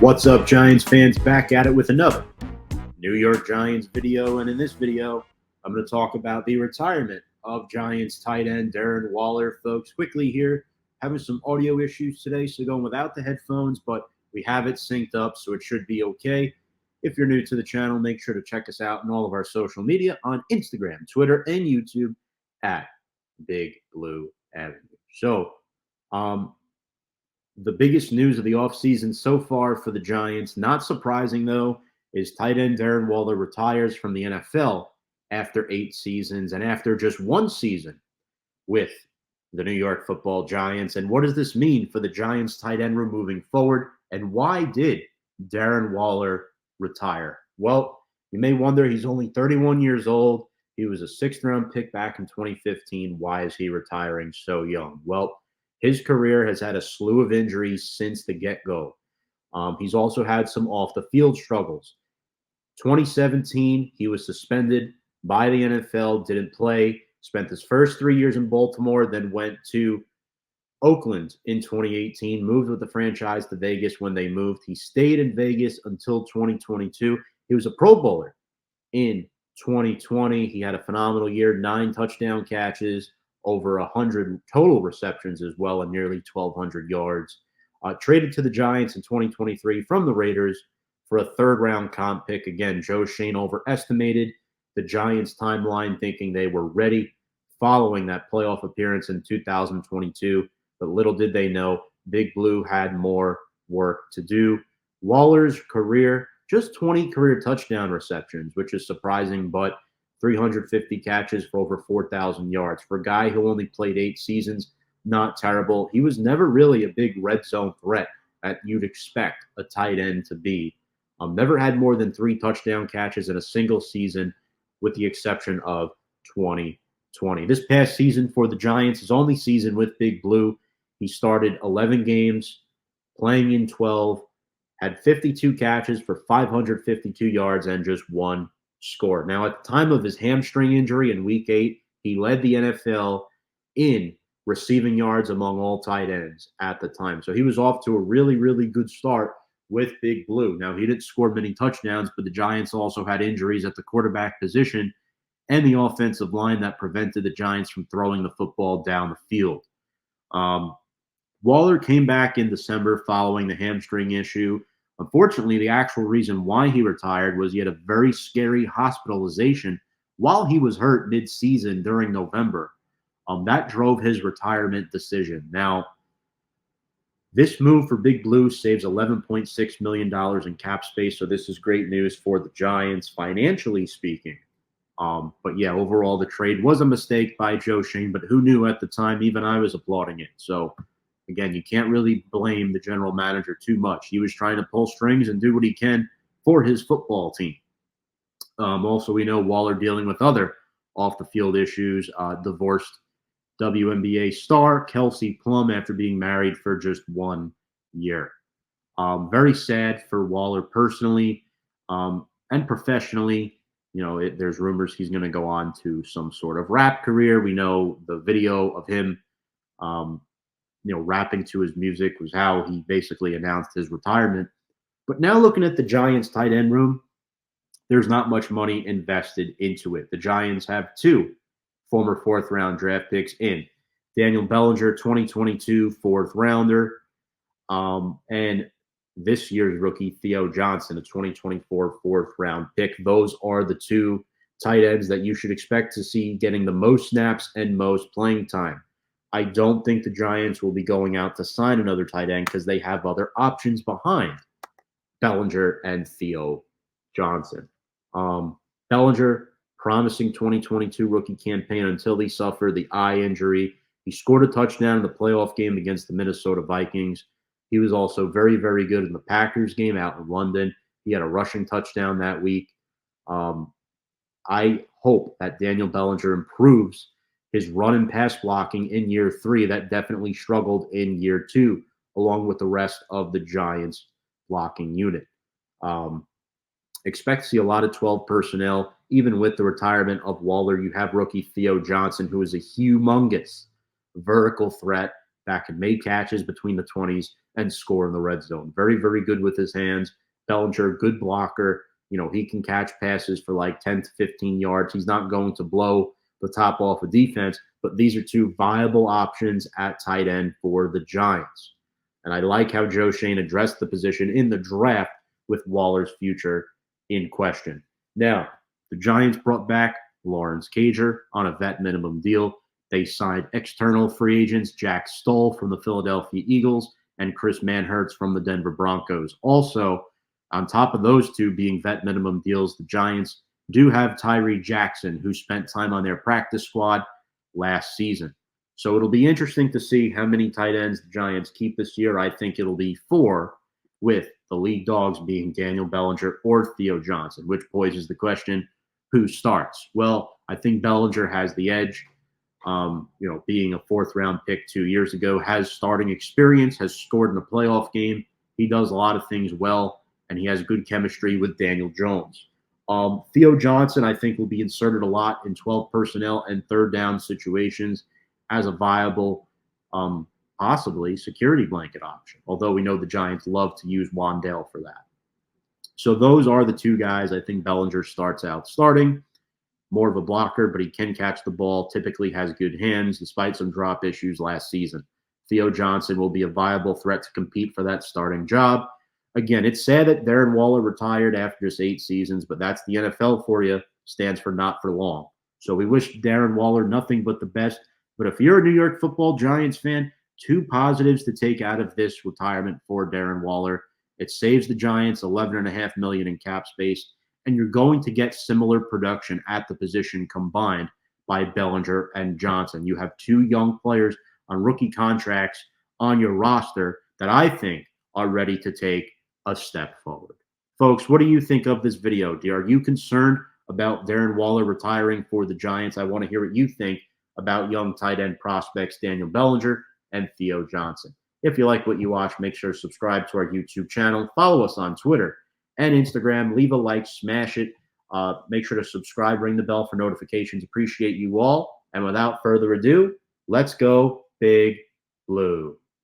What's up, Giants fans? Back at it with another New York Giants video. And in this video, I'm going to talk about the retirement of Giants tight end Darren Waller. Folks, quickly here, having some audio issues today, so going without the headphones, but we have it synced up, so it should be okay. If you're new to the channel, make sure to check us out on all of our social media on Instagram, Twitter, and YouTube at Big Blue Avenue. So, the biggest news of the offseason so far for the Giants, not surprising though, is tight end Darren Waller retires from the NFL after 8 seasons and after just 1 season with the New York Football Giants. And what does this mean for the Giants tight end room moving forward? And why did Darren Waller retire? Well, you may wonder, he's only 31 years old. He was a 6th-round pick back in 2015. Why is he retiring so young? Well, his career has had a slew of injuries since the get-go. He's also had some off-the-field struggles. 2017, he was suspended by the NFL, didn't play, spent his first 3 years in Baltimore, then went to Oakland in 2018, moved with the franchise to Vegas when they moved. He stayed in Vegas until 2022. He was a Pro Bowler in 2020. He had a phenomenal year, 9 touchdown catches, over 100 total receptions as well, and nearly 1,200 yards. Traded to the Giants in 2023 from the Raiders for a 3rd-round comp pick. Again, Joe Schoen overestimated the Giants' timeline, thinking they were ready following that playoff appearance in 2022. But little did they know, Big Blue had more work to do. Waller's career, just 20 career touchdown receptions, which is surprising, but 350 catches for over 4,000 yards. For a guy who only played 8 seasons, not terrible. He was never really a big red zone threat that you'd expect a tight end to be. Never had more than 3 touchdown catches in a single season, with the exception of 2020. This past season for the Giants, his only season with Big Blue, he started 11 games, playing in 12, had 52 catches for 552 yards and just 1 score. Now, at the time of his hamstring injury in Week 8, he led the NFL in receiving yards among all tight ends at the time. So he was off to a really, really good start with Big Blue. Now, he didn't score many touchdowns, but the Giants also had injuries at the quarterback position and the offensive line that prevented the Giants from throwing the football down the field. Waller came back in December following the hamstring issue. Unfortunately, the actual reason why he retired was he had a very scary hospitalization while he was hurt mid-season during November. That drove his retirement decision. Now, this move for Big Blue saves $11.6 million in cap space, so this is great news for the Giants, financially speaking. But yeah, overall, the trade was a mistake by Joe Schoen, but who knew at the time? Even I was applauding it. So, again, you can't really blame the general manager too much. He was trying to pull strings and do what he can for his football team. Also, we know Waller dealing with other off-the-field issues, divorced WNBA star Kelsey Plum after being married for just 1 year. Very sad for Waller personally and professionally. You know, there's rumors he's going to go on to some sort of rap career. We know the video of him rapping to his music was how he basically announced his retirement. But now looking at the Giants tight end room, there's not much money invested into it. The Giants have 2 former 4th-round draft picks in Daniel Bellinger, 2022 4th-rounder, and this year's rookie Theo Johnson, a 2024 4th-round pick. Those are the 2 tight ends that you should expect to see getting the most snaps and most playing time. I don't think the Giants will be going out to sign another tight end because they have other options behind Bellinger and Theo Johnson. Bellinger, promising 2022 rookie campaign until he suffered the eye injury. He scored a touchdown in the playoff game against the Minnesota Vikings. He was also very, very good in the Packers game out in London. He had a rushing touchdown that week. I hope that Daniel Bellinger improves his run and pass blocking in year 3. That definitely struggled in year 2, along with the rest of the Giants blocking unit. Expect to see a lot of 12 personnel. Even with the retirement of Waller, you have rookie Theo Johnson, who is a humongous vertical threat that can make catches between the 20s and score in the red zone. Very, very good with his hands. Bellinger, good blocker. He can catch passes for like 10 to 15 yards. He's not going to blow the top off of defense, but these are two viable options at tight end for the Giants. And I like how Joe Schoen addressed the position in the draft with Waller's future in question. Now, the Giants brought back Lawrence Cager on a vet minimum deal. They signed external free agents Jack Stoll from the Philadelphia Eagles and Chris Manhertz from the Denver Broncos. Also, on top of those two being vet minimum deals, the Giants do have Tyree Jackson, who spent time on their practice squad last season. So it'll be interesting to see how many tight ends the Giants keep this year. I think it'll be 4, with the lead dogs being Daniel Bellinger or Theo Johnson, which poses the question, who starts? Well, I think Bellinger has the edge. Being a 4th-round pick 2 years ago, has starting experience, has scored in a playoff game. He does a lot of things well, and he has good chemistry with Daniel Jones. Theo Johnson, I think, will be inserted a lot in 12 personnel and third down situations as a viable, possibly security blanket option, although we know the Giants love to use Wandale for that. So those are the two guys I think Bellinger starts out starting. More of a blocker, but he can catch the ball, typically has good hands, despite some drop issues last season. Theo Johnson will be a viable threat to compete for that starting job. Again, it's sad that Darren Waller retired after just 8 seasons, but that's the NFL for you. Stands for not for long. So we wish Darren Waller nothing but the best. But if you're a New York Football Giants fan, 2 positives to take out of this retirement for Darren Waller. It saves the Giants $11.5 million in cap space, and you're going to get similar production at the position combined by Bellinger and Johnson. You have 2 young players on rookie contracts on your roster that I think are ready to take a step forward. Folks, what do you think of this video? Are you concerned about Darren Waller retiring for the Giants? I want to hear what you think about young tight end prospects Daniel Bellinger and Theo Johnson. If you like what you watch, make sure to subscribe to our YouTube channel. Follow us on Twitter and Instagram. Leave a like, smash it. Make sure to subscribe, ring the bell for notifications. Appreciate you all. And without further ado, let's go Big Blue.